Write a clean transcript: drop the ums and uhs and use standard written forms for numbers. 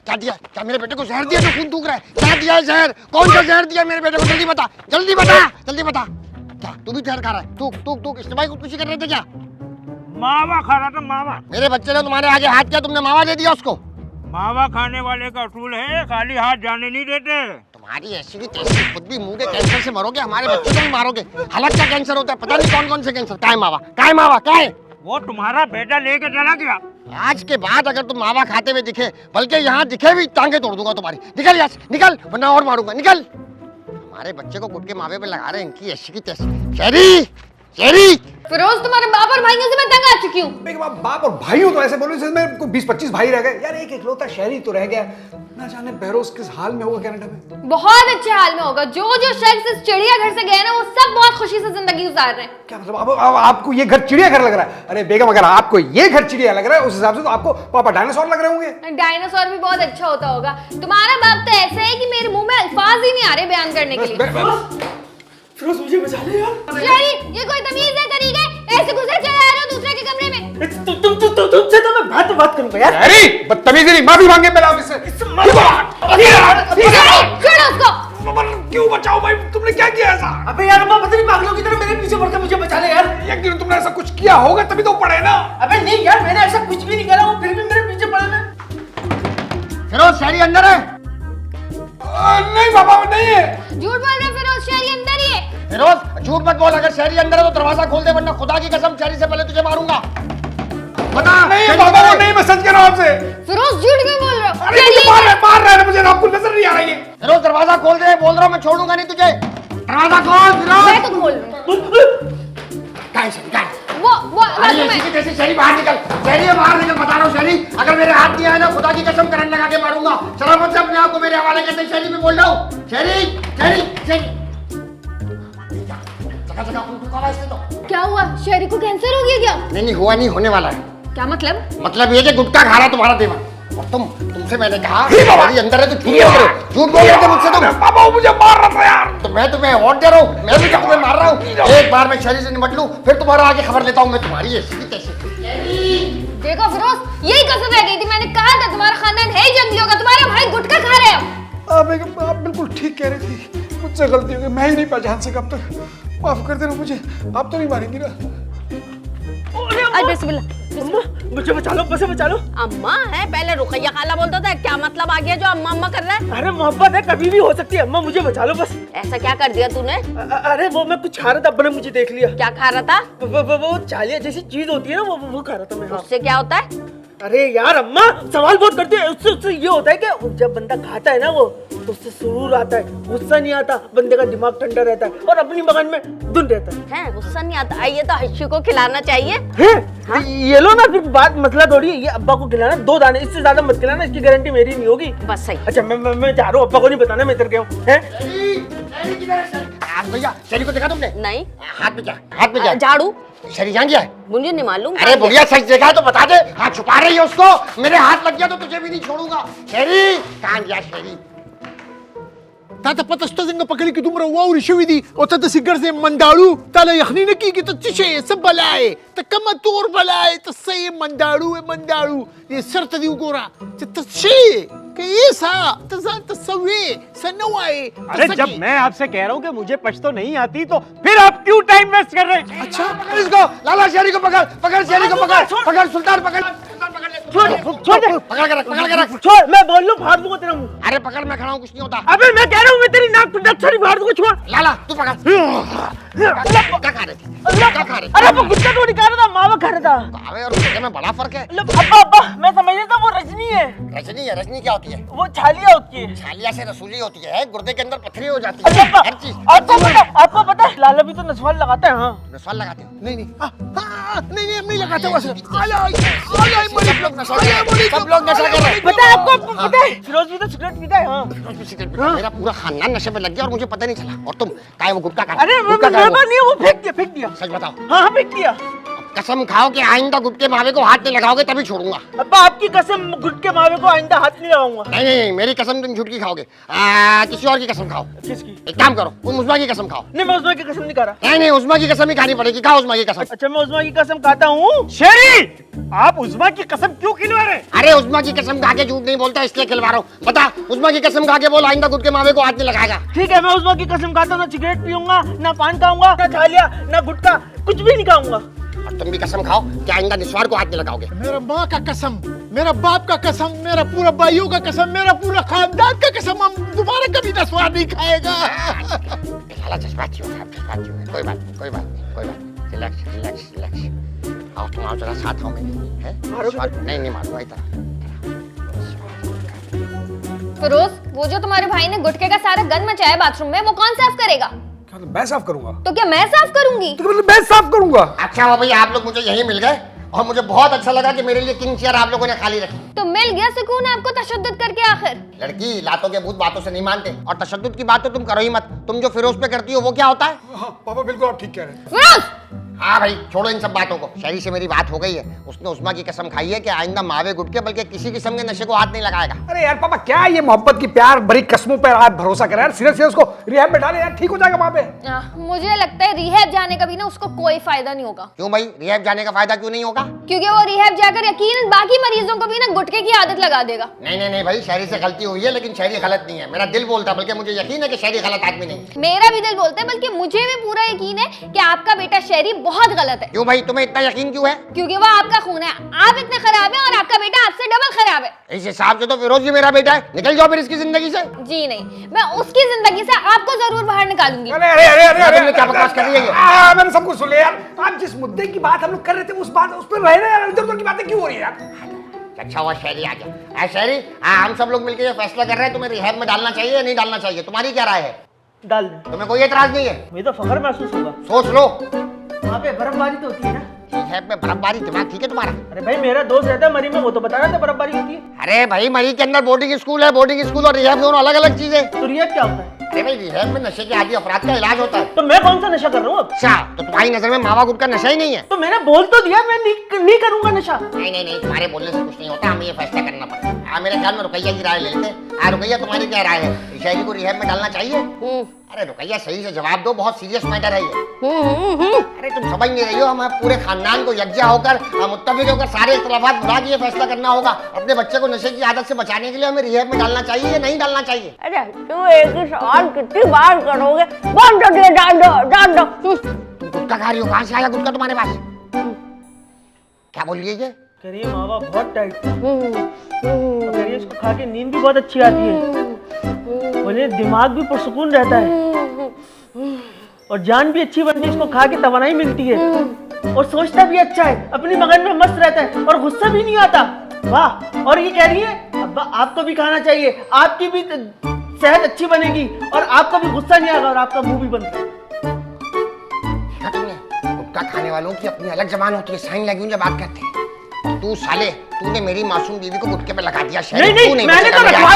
क्या दिया? क्या मेरे बेटे को जहर दिया जो खून थूक रहा है? क्या दिया है जहर? कौन सा जहर दिया मेरे बेटे को? जल्दी बता, जल्दी बता, जल्दी बता। क्या तू भी जहर खा रहा है? तू इस्तेमाल खुदकुशी कर रहे थे क्या? मावा खा रहा था मावा। मेरे बच्चे ने तुम्हारे आगे हाथ किया, तुमने मावा दे दिया उसको? मावा खाने वाले का असूल है, खाली हाथ जाने नहीं देते। तुम्हारी ऐसी की तैसी, खुद भी मुंह के कैंसर से मरोगे, हमारे बच्चों को भी मारोगे। हलक का कैंसर होता है, पता नहीं कौन कौन से कैंसर। क्या है मावा? क्या है मावा? क्या है? वो तुम्हारा बेटा लेके चला गया। आज के बाद अगर तुम मावा खाते हुए दिखे, बल्कि यहाँ दिखे भी, टांगे तोड़ दूंगा तुम्हारी। निकल यहाँ से, निकल, वरना और मारूंगा। निकल। हमारे बच्चे को गुटके मावे पे लगा रहे हैं, इनकी ऐसी की तैसी। शहरी, शहरी। फिरोज, तुम्हारे बाप और भाइयों से मैं तंग आ चुकी हूँ। बाप और भाई हो तो ऐसे बोलो जैसे मैं 20-25 भाई रह गए यार। एक इकलौता शहरी तो रह गया। ना जाने बहरोज किस हाल में होगा कनाडा में। बहुत अच्छे हाल में होगा। जो जो शख्स इस चिड़ियाघर से गए ना, वो सब बहुत खुशी से जिंदगी गुजार रहे हैं। क्या मतलब? अब आपको ये घर चिड़ियाघर लग रहा है? अरे बेगम, अगर आपको ये घर चिड़िया लग रहा है, उस हिसाब से तो आपको पापा डायनासोर लग रहे होंगे। डायनासोर भी बहुत अच्छा होता होगा। तुम्हारा बाप तो ऐसा है कि मेरे मुंह में अल्फाज ही नहीं आ रहे बयान करने के लिए। फिरोज मुझे बचा ले यार। शहरी, ये कोई तमीज है? तरीका है? ऐसे घुसे चले आ रहे हो दूसरे के कमरे में। तुमसे तो मैं बात करूंगा यार। अरे बदतमीजी नहीं, माफी मांगे पहले आप इससे। छोड़ो उसको। क्यों बचाओ भाई? तुमने क्या किया ऐसा? अबे यार अम्मा, पता नहीं पागलों की तरह मेरे पीछे पड़ के मुझे बचा ले यार। यकीन तुमने ऐसा कुछ किया होगा तभी तो पड़े ना। अबे नहीं यार, मैंने ऐसा कुछ भी नहीं करा, वो फिर भी मेरे पीछे पड़े ना। फिरोज, शहरी अंदर है? नहीं पापा, नहीं है। झूठ बोल रहे फिरोज, शहरी अंदर ही है। फिरोज, झूठ मत बोल। अगर शहरी अंदर है तो दरवाजा खोल दे, वरना खुदा की कसम शहरी से पहले तुझे मारूंगा। बता। नहीं पापा, वो नहीं, मैं सच कह रहा हूं आपसे। फिरोज, झूठ क्यों बोल रहे हो? अरे मुझे मार रहा है मुझे, आपको नजर नहीं आ रहा है? फिरोज, दरवाजा खोल दे, बोल रहा हूं, मैं छोड़ूंगा नहीं तुझे। दरवाजा खोल फिरोज। मैं तो खोल रही हूं। जैसे शहरी बाहर निकल, शहरी बाहर निकल, बता रहा हूँ शहरी। अगर मेरे हाथ दिया है ना, खुदा की कसम करंट लगा के मारूंगा। सलामत से अपने आप को मेरे हवाले करते शहरी में बोल रहा हूँ। शहरी, शहरी, शहरी। जगह तो क्या हुआ? शहरी को कैंसर हो गया क्या? नहीं हुआ, नहीं होने वाला है। क्या मतलब? मतलब ये कि गुटखा खा रहा तुम्हारा देवा। और तुमसे मैंने कहा शहरी अंदर है तो झूठ बोल रहे थे मुझसे। तुम पापा मुझे मार रहा था यार। तो मैं तुम्हें और दे रहा हूँ, मैं भी तो तुम्हें मार रहा हूँ। एक बार मैं शहरी से निपट लूं, फिर तुम्हारा आगे खबर लेता हूँ मैं तुम्हारी ऐसी की तैसी। देखो फिरोज, यही कसर रह गई थी। मैंने कहा था तुम्हारा खानदान है ही जंगलियों का। तुम्हारे भाई गुटखा खा रहे हैं। आप बिल्कुल ठीक कह रही थी, मुझसे गलती हो गई। मैं ही नहीं पहचान सका अब तक। माफ कर देना मुझे। आप तो नहीं मारेंगी ना? मुझे बचा लो, बस बचा लो। अम्मा है, पहले रुकैया खाला बोलता था, क्या मतलब आ गया जो अम्मा अम्मा कर रहा है? अरे मोहब्बत है, कभी भी हो सकती है। अम्मा मुझे बचा लो बस। ऐसा क्या कर दिया तूने? अरे वो मैं कुछ खा रहा था, अब्बा ने मुझे देख लिया। क्या खा रहा था? वो चालिया जैसी चीज होती है ना, वो खा रहा था मैं। उससे क्या होता है? अरे यार अम्मा, सवाल बहुत करती है। उससे ये होता है कि जब बंदा खाता है ना वो, तो उससे सुरूर आता है, गुस्सा नहीं आता, बंदे का दिमाग ठंडा रहता है और अपनी बगन में धुन रहता है। हैं, गुस्सा नहीं आता? आइए तो हर्षी को खिलाना चाहिए। हाँ? ये लो ना, फिर बात मसला थोड़ी है। ये अब्बा को खिलाना, 2 दाने, इससे ज्यादा मत खिलाना, इसकी गारंटी मेरी नहीं होगी। बस सही। अच्छा मैं जा रहा हूँ, अब्बा को नहीं बताना मैं इधर गया हूँ। भैया, शहरी को देखा तुमने? नहीं। हाथ में क्या? हाथ में क्या? झाड़ू। शहरी जान गया है? मुझे नहीं मालूम। अरे बुढ़िया, सच देखा है तो बता दे। हाँ, छुपा रही है उसको। मेरे हाथ लग गया तो तुझे भी नहीं छोड़ूंगा। शहरी, कहाँ गया शहरी? Tata patas to zinga pakali ki tumra wauri shawidi o tata sigar ze mandaru tala yakhni na ki ta tishe sab balaye ta kama tor balaye ta say mandaru ye sarta di ugora ta tishe ke esa ta za ta sawe sanawai। अरे जब मैं आपसे कह रहा हूँ कि मुझे पश्तो नहीं आती तो फिर आप क्यों टाइम वेस्ट कर रहे हैं? अच्छा, इसको लाला शहरी को पकड़, पकड़ शहरी को पकड़, पकड़ सुल्तान पकड़, छोड़ पकड़ के रख। छोड़, मैं बोल लूं फाड़ दूंगा तेरा मुंह। अरे पकड़, मैं खड़ा हूँ, कुछ नहीं होता। अबे मैं कह रहा हूँ, मैं तेरी नाक पे डक्सरी फाड़ दूंगा। छोड़ लाला, तू पकड़। क्या खा रहे थे? क्या खा रहे थे? अरे वो गुट्टा तो नहीं खा रहा था, मावा खा रहा था। बावे और गुट्टे में बड़ा फर्क है। अब्बा मैं समझ रहा था वो रजनी है। रजनी है? रजनी क्या होती है? वो छालिया होती है। छालिया से रसूली होती है, गुर्दे के अंदर पथरी हो जाती है। अच्छा हर चीज। आपको पता है लाला भी तो नसवाल लगाता है। हाँ, नसवाल लगाते हो? नहीं नहीं लगाता बस। सब लोग नशा कर रहे हैं। पता है आपको? पता है फिरोज भी तो सिगरेट पीता है। हाँ, मेरा पूरा खानदान नशे में लग गया और मुझे पता नहीं चला। और तुम काय वो गुटखा खा? अरे वो नहीं, वो फेंक दिया। सच बताओ। हाँ फेंक दिया। कसम खाओ कि आइंदा गुटके मावे को हाथ नहीं लगाओगे तभी छोड़ूंगा। अब्बा आपकी कसम, गुटके मावे को आइंदा हाथ नहीं लगाऊंगा। नहीं नहीं मेरी कसम तुम झूठ की खाओगे। किसी और की कसम खाओ। किसकी? एक काम करो तुम उस्मा की कसम खाओ। नहीं, मैं उस्मा की कसम नहीं खा रहा। नहीं नहीं उस्मा की कसम ही खानी पड़ेगी। खाओ उस्मा की कसम। अच्छा, मैं उस्मा की कसम खाता हूँ। शेरी, आप उस्मा की कसम क्यों खिलवा रहे हैं? अरे उस्मा की कसम खा के झूठ नहीं बोलता इसलिए खिलवा रहा हूँ। बता उस्मा की कसम खा के बोल आइंदा गुटके मावे को हाथ नहीं लगाएगा। ठीक है, मैं उस्मा की कसम खाता हूँ, ना सिगरेट पीऊंगा, ना पान खाऊंगा, ना थालिया, ना गुटखा, कुछ भी नहीं खाऊंगा। और तुम भी कसम खाओ कि आइंदा निस्वार को हाथ नहीं लगाओगे। मेरा माँ का कसम, मेरा बाप का कसम, मेरा पूरा भाइयों का कसम, मेरा पूरा खानदान का कसम, हम दोबारा कभी नस्वार नहीं खाएगा। साला जज्बाती हो गया, जज्बाती हो गया। कोई बात नहीं, कोई बात नहीं, कोई बात नहीं। Relax relax relax. आओ तुम आओ जरा साथ आओ मेरे। हैं? नहीं नहीं मारूंगा इतना। फिरोज, वो जो तुम्हारे भाई ने गुटके का सारा गंद मचाया बाथरूम में, वो कौन साफ करेगा? क्या तो मैं साफ करूंगा? तो क्या मैं साफ करूंगी? तो मतलब मैं साफ करूंगा? अच्छा हो भैया आप लोग मुझे यही मिल गए और मुझे बहुत अच्छा लगा कि मेरे लिए किंग चेयर आप लोगों ने खाली रखी। तो मिल गया सुकून आपको तशद्दुद करके आखिर। लड़की लातों के भूत बातों से नहीं मानते और तशद्दुद की बात तो तुम करो ही मत। तुम जो फिरोज पे करती हो वो क्या होता है? हाँ पापा बिल्कुल आप ठीक कह रहे हैं। फिरोज, हाँ भाई छोड़ो इन सब बातों को। शहरी से मेरी बात हो गई है, उसने उस्मा की कसम खाई है कि आइंदा मावे गुटके बल्कि किसी किस्म के नशे को हाथ नहीं लगाएगा। अरे यार पापा क्या ये मोहब्बत की प्यार भरी कस्मों पर आप भरोसा कर यार? सीरियस सीरियस उसको रिहैब में डाले यार, ठीक हो जाएगा वहां पे। मुझे लगता है रिहैब जाने का भी ना उसको कोई फायदा नहीं होगा। क्यों भाई रिहैब जाने का फायदा क्यों नहीं होगा? क्योंकि वो रिहैब जाकर यकीनन बाकी मरीजों को भी ना गुटके की आदत लगा देगा। नहीं नहीं नहीं भाई शहरी से गलती हुई है लेकिन शहरी गलत नहीं है। मेरा दिल बोलता है, बल्कि मुझे यकीन है कि शहरी गलत आदमी नहीं है। मेरा भी दिल बोलता है, बल्कि मुझे भी पूरा यकीन है कि आपका बेटा शहरी बहुत गलत है। क्यों भाई तुम्हें इतना यकीन क्यों है? क्योंकि वो आपका खून है। आप इतने खराब हैं और आपका बेटा आपसे डबल खराब है। इस हिसाब से तो फिरोज भी मेरा बेटा है। निकल जाओ फिर इसकी जिंदगी से। जी नहीं, मैं उसकी जिंदगी से आपको जरूर बाहर निकालूंगी। अरे अरे अरे अरे तुमने क्या बकवास कर रही है ये? मैंने सब कुछ सुन लिया यार। आप जिस मुद्दे की बात हम लोग कर रहे थे उस पर रह रहे यार, इधर उधर की बातें क्यों हो रही है यार? अच्छा हुआ शहरी आ गया। शहरी हम सब लोग मिलकर ये फैसला कर रहे हैं तुम्हें रिहैब में डालना चाहिए या नहीं डालना चाहिए। तुम्हारी क्या राय है? डाल दे, तुम्हें कोई एतराज नहीं है? मुझे तो फख्र महसूस होगा। सोच लो। वहाँ पे बर्फबारी तो होती है ना? रिहैब में बर्फबारी, दिमाग ठीक है तुम्हारा? अरे भाई मेरा दोस्त रहता है मरी में, वो तो बता रहा था बर्फबारी होती है। अरे भाई मरी के अंदर बोर्डिंग स्कूल है। बोर्डिंग स्कूल और रिहैब दोनों अलग अलग चीजें। तो रिहैब क्या होता है? अरे भाई रिहैब में नशे के आदि अपराध का इलाज होता है। तो मैं कौन सा नशा कर रहा हूँ अब? अच्छा तो तुम्हारी नजर में मावा गुटका नशा ही नहीं है? तो मैंने बोल तो दिया मैं नहीं करूंगा नशा। नहीं नहीं नहीं तुम्हारे बोलने से कुछ नहीं होता, हमें ये फैसला करना पड़ेगा। मेरे ख्याल में रुकैया की राय ले लेते। रुकैया तुम्हारी क्या राय है? शहरी को रिहैब में डालना चाहिए? अरे रुकैया सही से जवाब दो, बहुत सीरियस मैटर है ये। अरे तुम समझ नहीं रही हो, हम पूरे खानदान को यकजा होकर मुत्तफिक होकर सारे इख्तलाफात भुला के ये फैसला करना होगा अपने बच्चे को नशे की आदत से बचाने के लिए हमें रिहैब में डालना चाहिए या नहीं डालना चाहिए? अरे तू एक ही सवाल कितनी बार करोगे? बोल दो, डाल दो, डाल दो। तुम गुटखा खा रही हो, कहाँ से आया गुटखा तुम्हारे पास? क्या बोल रही है ये? कह रही है मावा बहुत टाइट था। तो कह रही है इसको खा के नींद भी बहुत अच्छी आती है, बोले दिमाग भी पुरसुकून रहता है और जान भी अच्छी बनती है, इसको खा के तवानाई मिलती है और सोचता भी अच्छा है, अपनी मगन में मस्त रहता है और गुस्सा भी नहीं आता। वाह। और ये कह रही है अब्बा आपको भी खाना चाहिए, आपकी भी सेहत अच्छी बनेगी और आपका भी गुस्सा नहीं आएगा और आपका मुंह भी बनता है। देखा तुमने, गुटखा खाने वालों की अपनी अलग जबान होती है, साइन लैंग्वेज में बात करते हैं। तू साले तूने मेरी मासूम बीवी को गुटके पे लगा दिया। नहीं मैंने तो रखवा